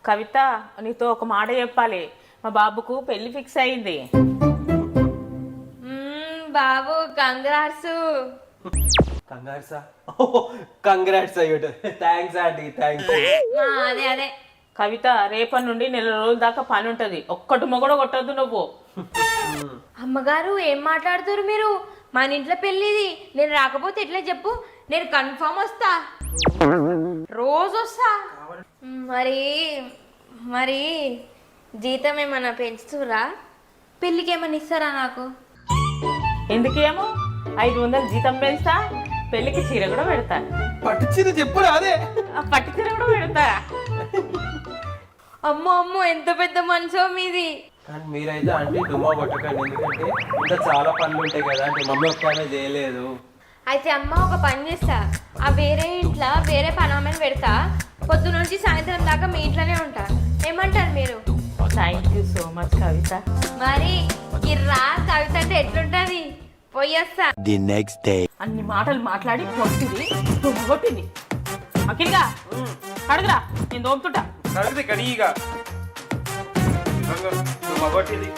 కవిత, నీతో ఒక మాట చెప్పాలి. మా బాబుకు పెళ్లి ఫిక్స్ అయింది. బాబు కంగ్రాట్స్. కంగ్రాట్సా? కంగ్రాట్స్ అయ్యట. Thanks aunty, thanks. అదే అదే కవిత, రేపటి నుండి 4 రోజుల దాకా పని ఉంటది. ఒక్కటి మొగడు కొట్టద్దు నువ్వు. అమ్మగారు ఏం మాట్లాడుతారు మీరు? మన ఇంట్లో పెళ్ళిది. నేను రాకపోతే ఎట్లా చెప్పు? నేను కన్ఫర్మ్ వస్తా, రోజు వస్తా. మరి మరి జీతం ఏమన్నా పెంచుతురా? పెళ్ళికి ఏమన్నా ఇస్తారా నాకు? ఎందుకేమో 500 జీతం పెంచుతా, పెళ్లికి చీర కూడా పెడతా. పట్టు చీర చెప్పురా అదే. పట్టు చీర కూడా పెడతా. అమ్మో అమ్మో, ఎంత పెద్ద మనసో మీది. కానీ మీరైతే అంటే డుమా కొట్టకండి, ఎందుకంటే ఇంకా చాలా పనులు ఉంటాయి కదా. అంటే మమ్మీ ఒక్కనే చేయలేదు. అయితే అమ్మ ఒక పని చేస్తా, ఆ వేరే ఇంట్లో వేరే పనామని పెడతా. పొద్దు నుంచి సాయంత్రం దాకా మీ ఇంట్లోనే ఉంటా. ఏమంటారు మీరు? థ్యాంక్ యూ సో మచ్ కవిత. మరి కిర్రా కవిత అంటే ఎట్లుంటది? పోయేస్తా. The next day. అన్ని మాటలు మాట్లాడి కొట్టింది, కొట్టింది. అఖిల్గా అడుగురా, నేను దోపుతుంటా. కడిగితే కడిగిగా మగొట్టింది.